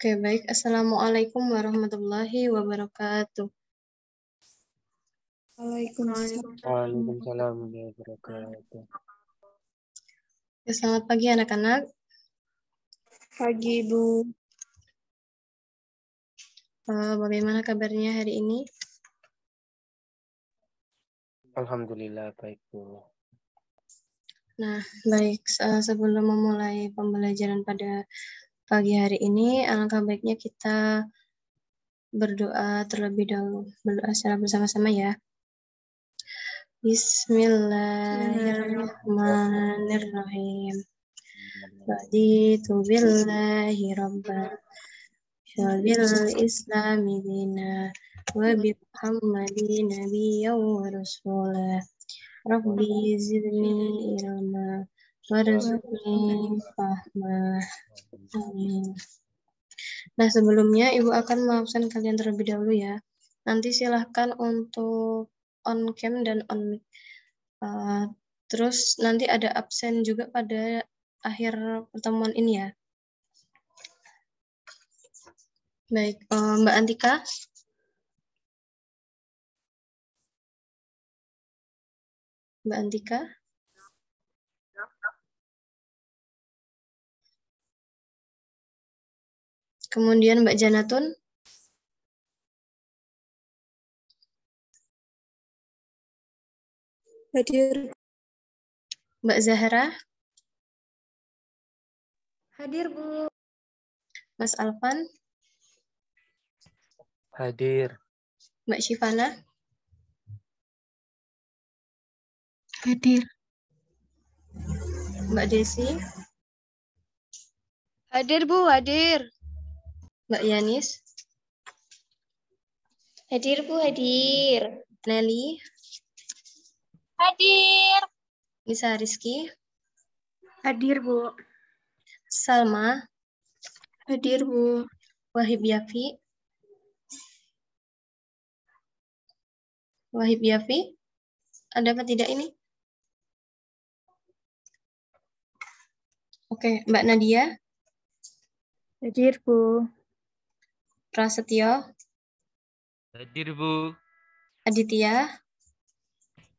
Oke, baik. Assalamualaikum warahmatullahi wabarakatuh. Waalaikumsalam warahmatullahi wabarakatuh. Ya, selamat pagi anak-anak. Pagi, Bu. Bagaimana kabarnya hari ini? Alhamdulillah baik, Bu. Nah, baik. Sebelum memulai pembelajaran pada pagi hari ini, alangkah baiknya kita berdoa terlebih dahulu. Berdoa secara bersama-sama ya. Bismillahirrahmanirrahim. Raditu billahi rabban wa bil islami dina wa bi Muhammadin nabiyyan wa rasulah. Rabbi zidni ilma warzuqni fahma. Amin. Nah, sebelumnya Ibu akan mengabsen kalian terlebih dahulu ya. Nanti silahkan untuk on cam dan on mic. Terus nanti ada absen juga pada akhir pertemuan ini ya. Baik, Mbak Antika. Mbak Antika. Kemudian Mbak Janatun. Hadir. Mbak Zahra. Hadir, Bu. Mas Alvan. Hadir. Mbak Syifana. Hadir. Mbak Desi. Hadir, Bu. Hadir. Mbak Yanis. Hadir, Bu. Hadir. Nelly. Hadir. Nisa Rizky. Hadir, Bu. Salma. Hadir, Bu. Wahib Yafi. Wahib Yafi. Ada apa tidak ini? Oke, Mbak Nadia. Hadir, Bu. Prasetyo. Hadir, Bu. Aditya.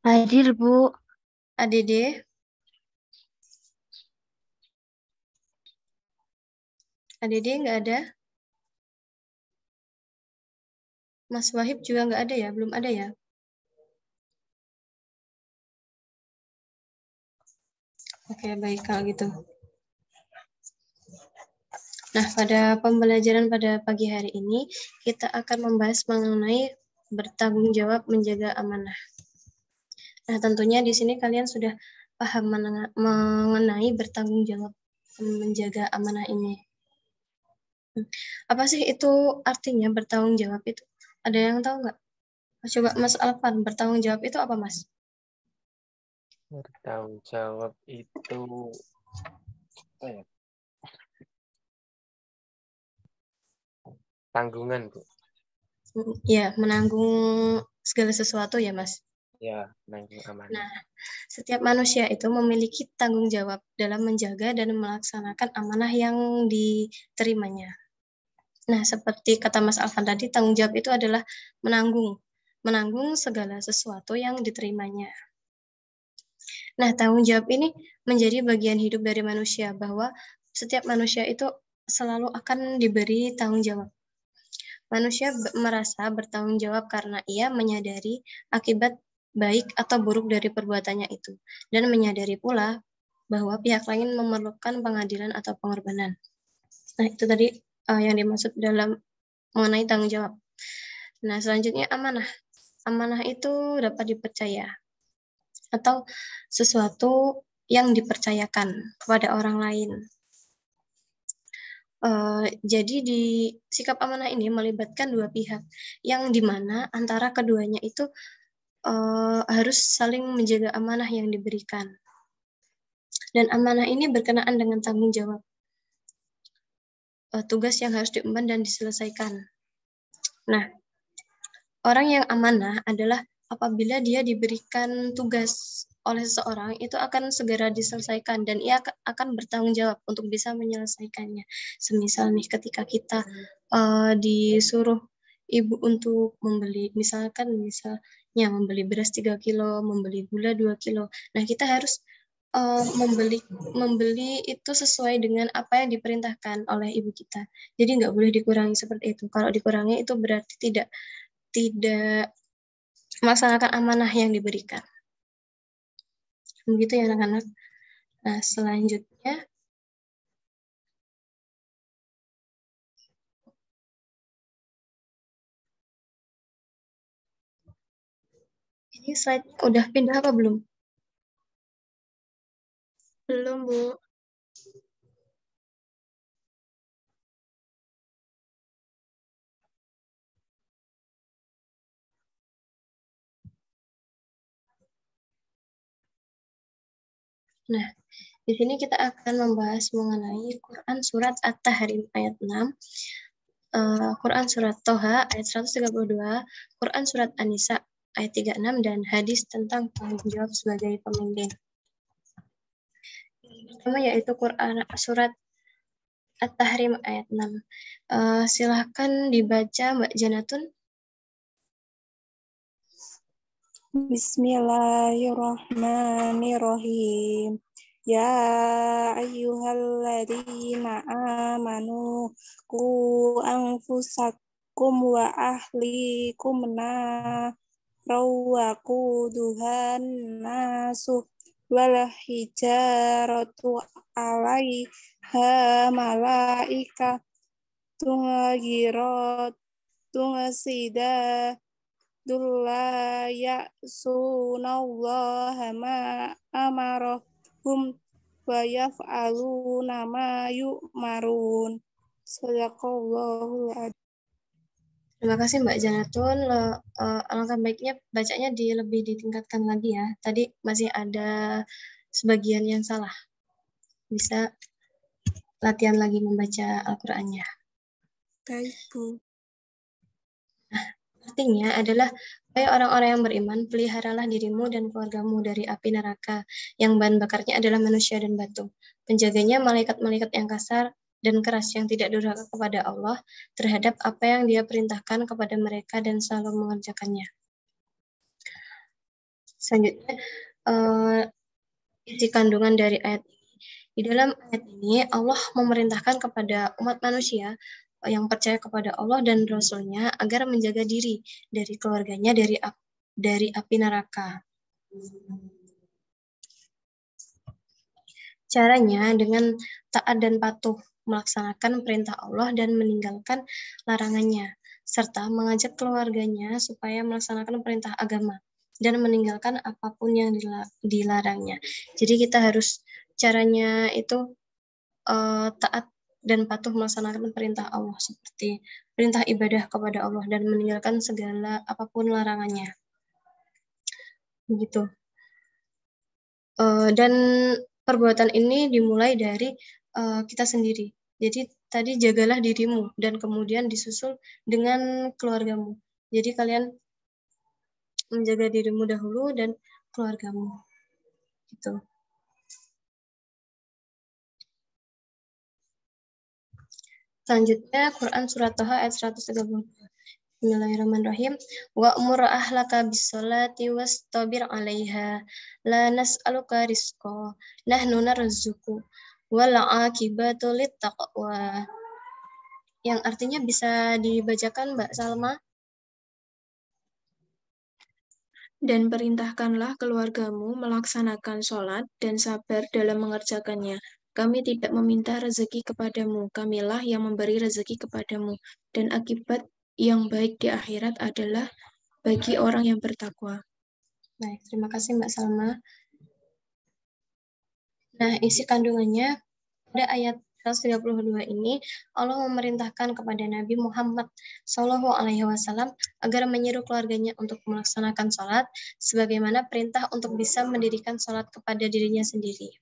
Hadir, Bu. ADD. ADD nggak ada. Mas Wahib juga nggak ada ya? Belum ada ya? Oke, baik kalau gitu. Nah, pada pembelajaran pada pagi hari ini, kita akan membahas mengenai bertanggung jawab menjaga amanah. Nah, tentunya di sini kalian sudah paham mengenai bertanggung jawab menjaga amanah ini. Apa sih itu artinya bertanggung jawab itu? Ada yang tahu nggak? Coba Mas Alvan, bertanggung jawab itu apa, Mas? Bertanggung jawab itu apa ya? Tanggungan, Bu. Ya, menanggung segala sesuatu ya, Mas. Ya, menanggung amanah. Nah, setiap manusia itu memiliki tanggung jawab dalam menjaga dan melaksanakan amanah yang diterimanya. Nah, seperti kata Mas Alvan tadi, tanggung jawab itu adalah menanggung segala sesuatu yang diterimanya. Nah, tanggung jawab ini menjadi bagian hidup dari manusia, bahwa setiap manusia itu selalu akan diberi tanggung jawab. Manusia merasa bertanggung jawab karena ia menyadari akibat baik atau buruk dari perbuatannya itu, dan menyadari pula bahwa pihak lain memerlukan pengadilan atau pengorbanan. Nah, itu tadi yang dimaksud dalam mengenai tanggung jawab. Nah, selanjutnya amanah. Amanah itu dapat dipercaya atau sesuatu yang dipercayakan kepada orang lain. Jadi di sikap amanah ini melibatkan dua pihak, yang dimana antara keduanya itu harus saling menjaga amanah yang diberikan. Dan amanah ini berkenaan dengan tanggung jawab. Tugas yang harus diemban dan diselesaikan. Nah, orang yang amanah adalah apabila dia diberikan tugas oleh seseorang, itu akan segera diselesaikan dan ia akan bertanggung jawab untuk bisa menyelesaikannya. Semisal nih ketika kita disuruh ibu untuk membeli, misalnya membeli beras 3 kilo, membeli gula 2 kilo. Nah, kita harus membeli itu sesuai dengan apa yang diperintahkan oleh ibu kita. Jadi nggak boleh dikurangi seperti itu. Kalau dikurangi itu berarti tidak melaksanakan amanah yang diberikan. Begitu ya anak-anak. Nah, selanjutnya ini slide udah pindah apa belum? Belum, Bu. Nah, di sini kita akan membahas mengenai Quran Surat At-Tahrim ayat 6, Quran Surat Toha ayat 132, Quran Surat An-Nisa ayat 36, dan hadis tentang tanggung jawab sebagai pemimpin. Pertama yaitu Quran Surat At-Tahrim ayat 6. Silahkan dibaca Mbak Janatun. Bismillahirrahmanirrahim. Ya ayyuhalladzina amanu qu anfusakum wa ahlikum wa quduhan nasu wal hijaratu alaiha malaikatun ghiratun la ya'sunallaha ma amarahum wa yaf'aluna ma yu'marun. Shadaqallahul adzim. Terima kasih Mbak Janatun. Alangkah baiknya bacanya lebih ditingkatkan lagi ya. Tadi masih ada sebagian yang salah. Bisa latihan lagi membaca Al-Qur'annya. Baik, Bu. Nah, artinya adalah, hai orang-orang yang beriman, peliharalah dirimu dan keluargamu dari api neraka yang bahan bakarnya adalah manusia dan batu. Penjaganya malaikat-malaikat yang kasar dan keras yang tidak durhaka kepada Allah terhadap apa yang Dia perintahkan kepada mereka dan selalu mengerjakannya. Selanjutnya, isi kandungan dari ayat ini. Di dalam ayat ini, Allah memerintahkan kepada umat manusia yang percaya kepada Allah dan Rasul-Nya agar menjaga diri dari keluarganya dari api neraka. Caranya dengan taat dan patuh melaksanakan perintah Allah dan meninggalkan larangannya, serta mengajak keluarganya supaya melaksanakan perintah agama dan meninggalkan apapun yang dilarangnya. Jadi kita harus caranya itu taat dan patuh melaksanakan perintah Allah seperti perintah ibadah kepada Allah dan meninggalkan segala apapun larangannya. Begitu. Dan perbuatan ini dimulai dari kita sendiri. Jadi tadi jagalah dirimu dan kemudian disusul dengan keluargamu. Jadi kalian menjaga dirimu dahulu dan keluargamu. Gitu. Selanjutnya Quran Surat Toha ayat 132. Bismillahirrahmanirrahim. Wa'mur ahlaka bis-sholati wastabir 'alaiha la nas'aluka rizqa nahnu narzuqu wal 'aqibatu littaqwa. Yang artinya bisa dibacakan Mbak Salma? Dan perintahkanlah keluargamu melaksanakan sholat dan sabar dalam mengerjakannya. Kami tidak meminta rezeki kepadamu, kamilah yang memberi rezeki kepadamu. Dan akibat yang baik di akhirat adalah bagi orang yang bertakwa. Baik, terima kasih Mbak Salma. Nah, isi kandungannya pada ayat 132 ini, Allah memerintahkan kepada Nabi Muhammad SAW agar menyeru keluarganya untuk melaksanakan sholat, sebagaimana perintah untuk bisa mendirikan sholat kepada dirinya sendiri.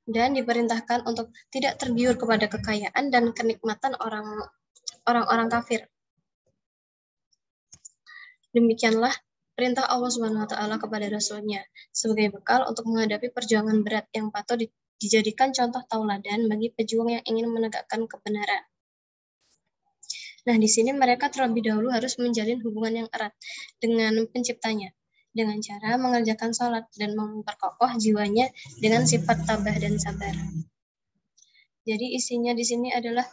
Dan diperintahkan untuk tidak tergiur kepada kekayaan dan kenikmatan orang-orang kafir. Demikianlah perintah Allah Subhanahu wa taala kepada Rasul-Nya sebagai bekal untuk menghadapi perjuangan berat yang patut dijadikan contoh tauladan bagi pejuang yang ingin menegakkan kebenaran. Nah, di sini mereka terlebih dahulu harus menjalin hubungan yang erat dengan penciptanya dengan cara mengerjakan sholat dan memperkokoh jiwanya dengan sifat tabah dan sabar. Jadi isinya di sini adalah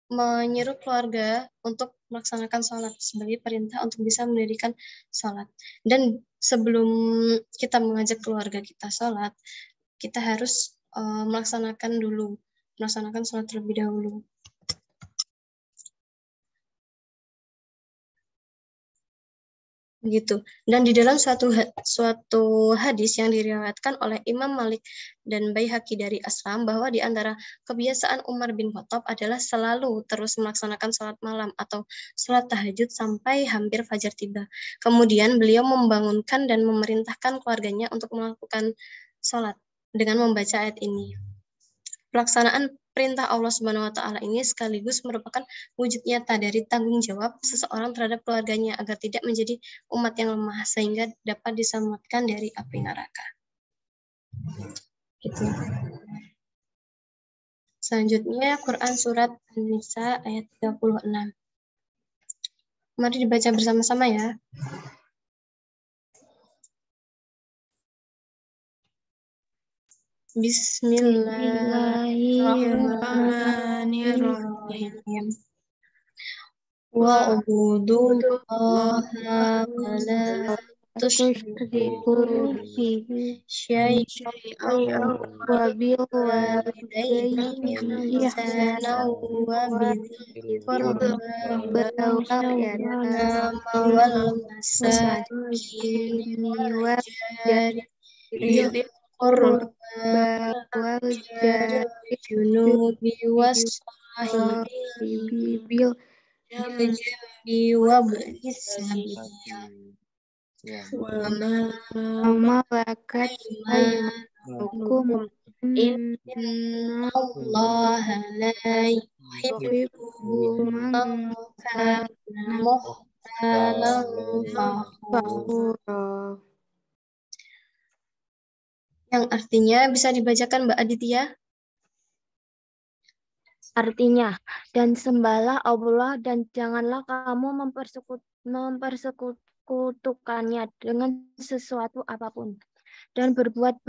menyeru keluarga untuk melaksanakan sholat sebagai perintah untuk bisa mendirikan sholat. Dan sebelum kita mengajak keluarga kita sholat, kita harus melaksanakan sholat terlebih dahulu. Begitu. Dan di dalam suatu hadis yang diriwayatkan oleh Imam Malik dan Baihaqi dari Asram bahwa di antara kebiasaan Umar bin Khattab adalah selalu terus melaksanakan sholat malam atau sholat tahajud sampai hampir fajar tiba. Kemudian beliau membangunkan dan memerintahkan keluarganya untuk melakukan sholat dengan membaca ayat ini. Pelaksanaan perintah Allah Subhanahu wa taala ini sekaligus merupakan wujud nyata dari tanggung jawab seseorang terhadap keluarganya agar tidak menjadi umat yang lemah sehingga dapat diselamatkan dari api neraka. Gitu. Selanjutnya Quran surat An-Nisa ayat 36. Mari dibaca bersama-sama ya. Bismillahirrahmanirrahim. Wa'budullaha wa la tusyriku bihi syai'an wa bil walidayni ihsanan wa bil qurba wal yatama wal masakin wal jari qurba wal jari junubi wassahibi bil jambi wa bisabil wa ma malakat aymanukum inna allaha la yuhibbu man kana mukhtalan fakhura. Yang artinya bisa dibacakan Mbak Aditya? Artinya, dan sembahlah Allah dan janganlah kamu mempersekutukannya dengan sesuatu apapun. Dan berbuat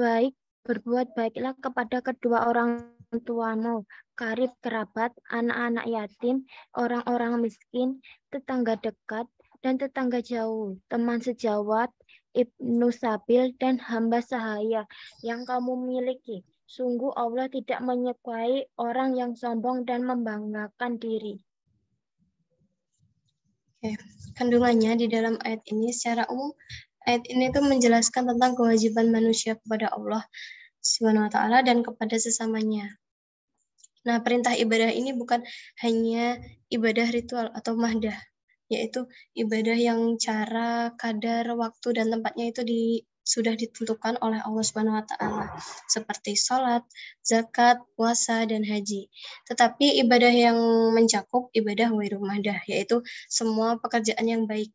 baiklah kepada kedua orang tuamu, karib kerabat, anak-anak yatim, orang-orang miskin, tetangga dekat, dan tetangga jauh, teman sejawat, ibnu sabil, dan hamba sahaya yang kamu miliki. Sungguh Allah tidak menyukai orang yang sombong dan membanggakan diri. Oke. Kandungannya di dalam ayat ini secara umum, ayat ini tuh menjelaskan tentang kewajiban manusia kepada Allah Subhanahu wa taala dan kepada sesamanya. Nah, perintah ibadah ini bukan hanya ibadah ritual atau mahdah, yaitu ibadah yang cara, kadar, waktu, dan tempatnya itu sudah ditentukan oleh Allah Subhanahu wa taala seperti salat, zakat, puasa, dan haji. Tetapi ibadah yang mencakup ibadah wairu mahdah, yaitu semua pekerjaan yang baik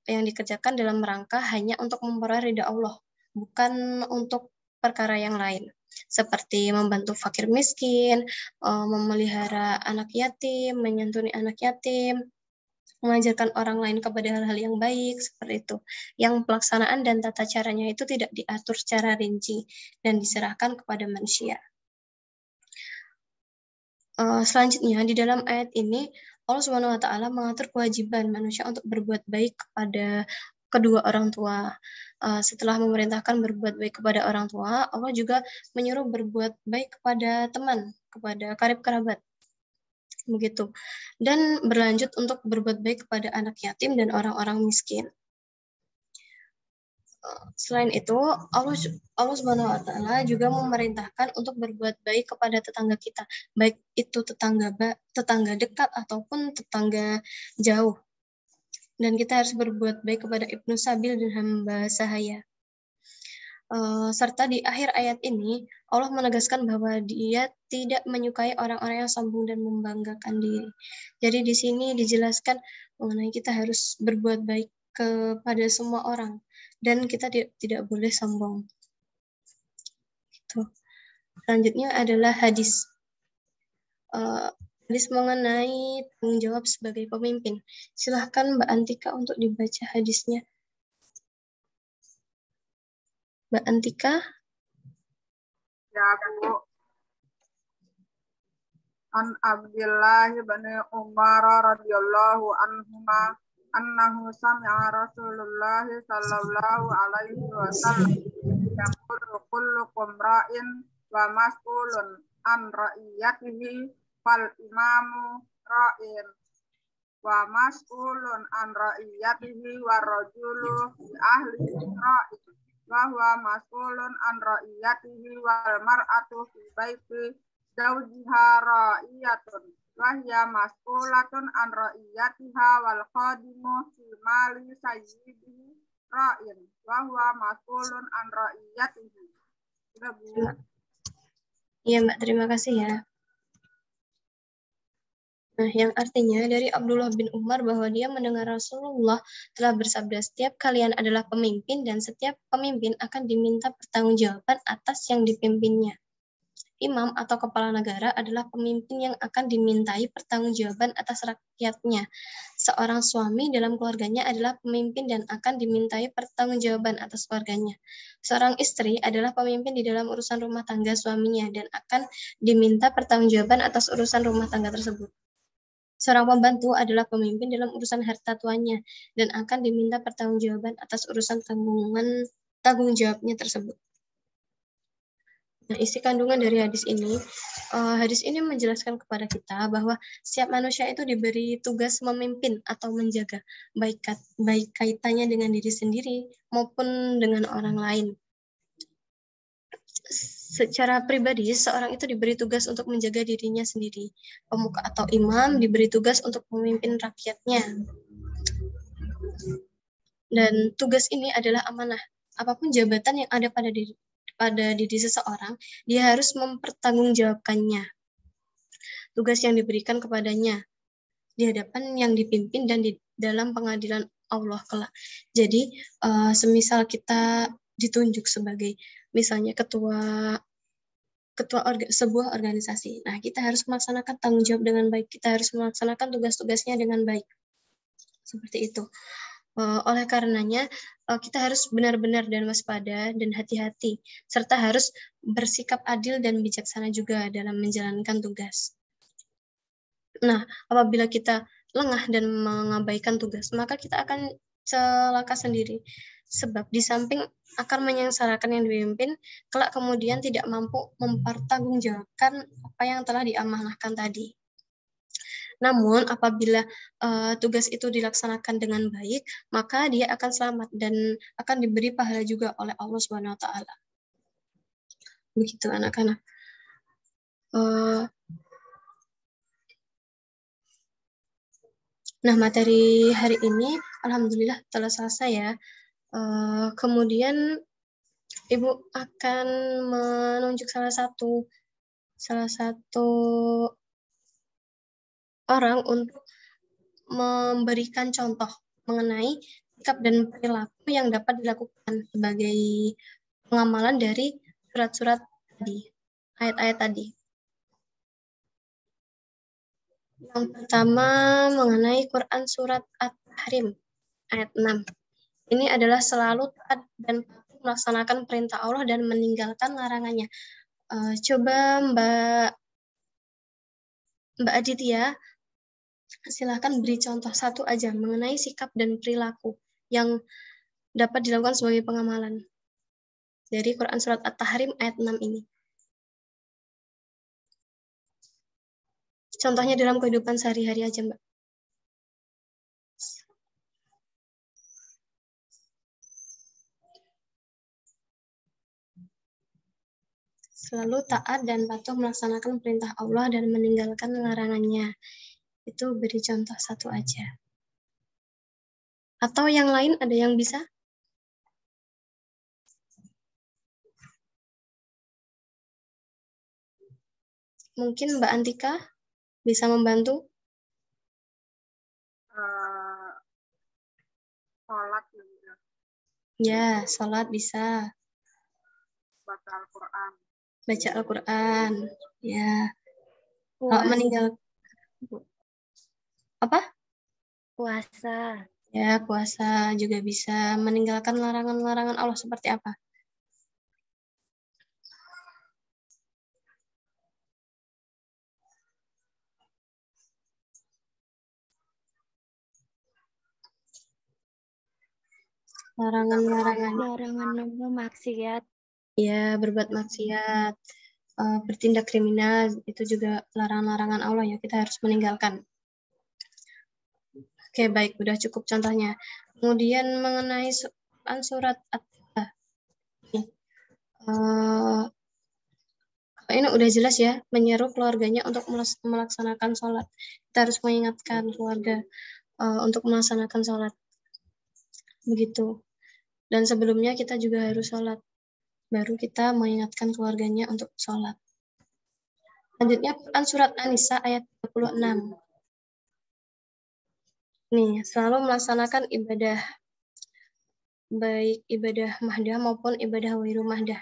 yang dikerjakan dalam rangka hanya untuk memperoleh ridha Allah, bukan untuk perkara yang lain. Seperti membantu fakir miskin, memelihara anak yatim, menyantuni anak yatim, mengajarkan orang lain kepada hal-hal yang baik, seperti itu. Yang pelaksanaan dan tata caranya itu tidak diatur secara rinci dan diserahkan kepada manusia. Selanjutnya, di dalam ayat ini, Allah Subhanahu wa taala mengatur kewajiban manusia untuk berbuat baik kepada kedua orang tua. Setelah memerintahkan berbuat baik kepada orang tua, Allah juga menyuruh berbuat baik kepada teman, kepada karib kerabat. Begitu. Dan berlanjut untuk berbuat baik kepada anak yatim dan orang-orang miskin. Selain itu, Allah Subhanahu wa taala juga memerintahkan untuk berbuat baik kepada tetangga kita, baik itu tetangga dekat ataupun tetangga jauh. Dan kita harus berbuat baik kepada ibnu sabil dan hamba sahaya. Serta di akhir ayat ini, Allah menegaskan bahwa Dia tidak menyukai orang-orang yang sombong dan membanggakan diri. Jadi di sini dijelaskan mengenai kita harus berbuat baik kepada semua orang dan kita tidak boleh sombong. Gitu. Selanjutnya adalah hadis. Hadis mengenai tanggung jawab sebagai pemimpin. Silahkan Mbak Antika untuk dibaca hadisnya. Mbak Antika. Ya, Bu. An Abdillah bin Umar radhiyallahu anhuma annahu sami'a Rasulullah sallallahu alaihi wasallam yaqulu kullukum ra'in wa mas'ulun an ra'iyatihi fal imamu ra'in wa mas'ulun an ra'iyatihi wa rajulu fi ahli ra'in wa huwa mas'ulun an ra'iyatihi wal mar'atu fi baiti zawjiha ra'iyatun wa hiya mas'ulatun an ra'iyatiha wal khadimu fi mali sayyidihi ra'in wa huwa mas'ulun an ra'iyatihi. Sudah, Bu. Iya, Mbak, terima kasih ya. Nah, yang artinya dari Abdullah bin Umar bahwa dia mendengar Rasulullah telah bersabda, setiap kalian adalah pemimpin dan setiap pemimpin akan diminta pertanggungjawaban atas yang dipimpinnya. Imam atau kepala negara adalah pemimpin yang akan dimintai pertanggungjawaban atas rakyatnya. Seorang suami dalam keluarganya adalah pemimpin dan akan dimintai pertanggungjawaban atas keluarganya. Seorang istri adalah pemimpin di dalam urusan rumah tangga suaminya dan akan diminta pertanggungjawaban atas urusan rumah tangga tersebut. Seorang pembantu adalah pemimpin dalam urusan harta tuannya dan akan diminta pertanggungjawaban atas urusan tanggung jawabnya tersebut. Nah, isi kandungan dari hadis ini menjelaskan kepada kita bahwa setiap manusia itu diberi tugas memimpin atau menjaga, baik kaitannya dengan diri sendiri maupun dengan orang lain. Secara pribadi, seorang itu diberi tugas untuk menjaga dirinya sendiri. Pemuka atau imam diberi tugas untuk memimpin rakyatnya. Dan tugas ini adalah amanah. Apapun jabatan yang ada pada diri seseorang, dia harus mempertanggungjawabkannya. Tugas yang diberikan kepadanya di hadapan yang dipimpin dan di dalam pengadilan Allah kelak. Jadi, semisal kita ditunjuk sebagai misalnya ketua sebuah organisasi. Nah, kita harus melaksanakan tanggung jawab dengan baik. Kita harus melaksanakan tugas-tugasnya dengan baik. Seperti itu. Oleh karenanya, kita harus benar-benar dan waspada dan hati-hati, serta harus bersikap adil dan bijaksana juga dalam menjalankan tugas. Nah, apabila kita lengah dan mengabaikan tugas, maka kita akan celaka sendiri. Sebab di samping akan menyengsarakan yang dipimpin, kelak kemudian tidak mampu mempertanggungjawabkan apa yang telah diamanahkan tadi. Namun apabila tugas itu dilaksanakan dengan baik, maka dia akan selamat dan akan diberi pahala juga oleh Allah Subhanahu wa taala. Begitu anak-anak. Nah, materi hari ini alhamdulillah telah selesai ya. Kemudian Ibu akan menunjuk salah satu orang untuk memberikan contoh mengenai sikap dan perilaku yang dapat dilakukan sebagai pengamalan dari surat-surat tadi, ayat-ayat tadi. Yang pertama mengenai Quran surat At-Tahrim ayat 6. Ini adalah selalu taat dan patuh melaksanakan perintah Allah dan meninggalkan larangannya. Coba Mbak Aditya, silakan beri contoh satu aja mengenai sikap dan perilaku yang dapat dilakukan sebagai pengamalan dari Quran surat At-Tahrim ayat 6 ini. Contohnya dalam kehidupan sehari-hari aja, Mbak. Selalu taat dan patuh melaksanakan perintah Allah dan meninggalkan larangannya. Itu beri contoh satu aja. Atau yang lain ada yang bisa? Mungkin Mbak Antika bisa membantu? sholat ya, Ya, sholat bisa. baca Al-Quran. Baca Al-Quran. Ya. Kalau Puasa. meninggal apa? Puasa. Ya, puasa juga bisa. Meninggalkan larangan-larangan Allah seperti apa? Larangan-larangan. Larangan maksiat. Ya, berbuat maksiat, bertindak kriminal, itu juga larangan-larangan Allah ya, kita harus meninggalkan. Oke, baik, udah cukup contohnya. Kemudian mengenai surat At-Taubah. Ini udah jelas ya, menyeru keluarganya untuk melaksanakan sholat. Kita harus mengingatkan keluarga untuk melaksanakan sholat. Begitu. Dan sebelumnya kita juga harus sholat. Baru kita mengingatkan keluarganya untuk sholat. Selanjutnya Quran Surat An-Nisa ayat 36. Nih, selalu melaksanakan ibadah, baik ibadah mahdah maupun ibadah wiru mahdah.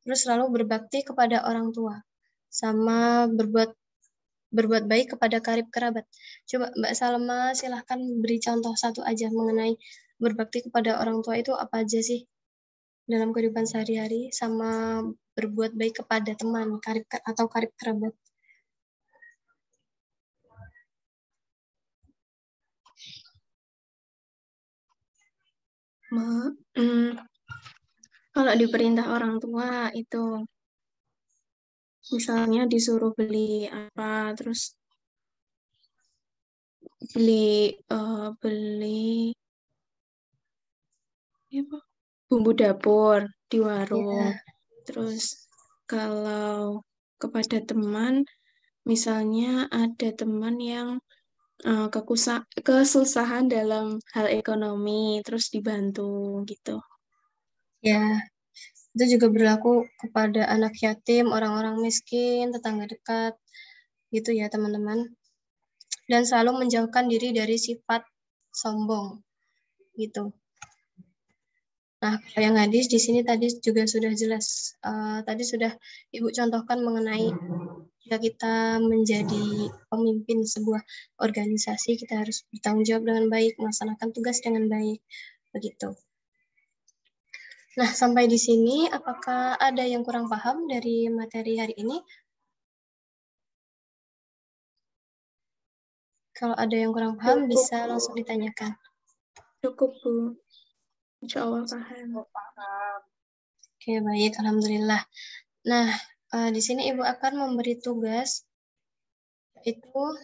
Terus selalu berbakti kepada orang tua, sama berbuat baik kepada karib kerabat. Coba Mbak Salma silahkan beri contoh satu aja mengenai berbakti kepada orang tua itu apa aja sih dalam kehidupan sehari-hari, sama berbuat baik kepada teman, karib atau karib kerabat. Kalau diperintah orang tua itu misalnya disuruh beli apa, terus beli bumbu dapur di warung. Terus kalau kepada teman, misalnya ada teman yang kesusahan dalam hal ekonomi, terus dibantu gitu. Ya, itu juga berlaku kepada anak yatim, orang-orang miskin, tetangga dekat, gitu ya teman-teman. Dan selalu menjauhkan diri dari sifat sombong, gitu. Nah, kalau yang hadis di sini tadi juga sudah jelas. Tadi sudah Ibu contohkan mengenai jika kita menjadi pemimpin sebuah organisasi, kita harus bertanggung jawab dengan baik, melaksanakan tugas dengan baik, begitu. Nah, sampai di sini, apakah ada yang kurang paham dari materi hari ini? Kalau ada yang kurang paham, bisa langsung ditanyakan. Cukup, Bu. Insya Allah paham. Oke, baik. Alhamdulillah. Nah, di sini Ibu akan memberi tugas. Itu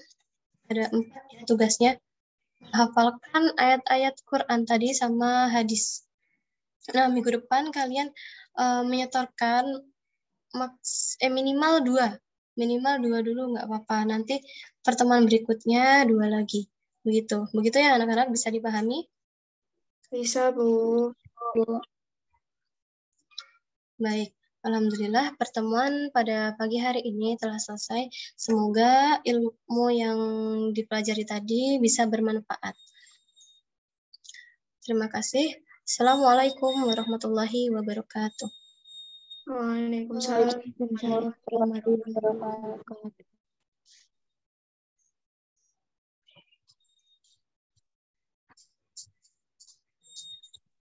ada 4 tugasnya. Hafalkan ayat-ayat Quran tadi sama hadis. Nah, minggu depan kalian menyetorkan minimal 2. Minimal 2 dulu, nggak apa-apa. Nanti pertemuan berikutnya 2 lagi. Begitu. Begitu ya anak-anak, bisa dipahami? Bisa, Bu. Baik. Alhamdulillah pertemuan pada pagi hari ini telah selesai. Semoga ilmu yang dipelajari tadi bisa bermanfaat. Terima kasih. Assalamualaikum warahmatullahi wabarakatuh. Waalaikumsalam. Waalaikumsalam warahmatullahi wabarakatuh.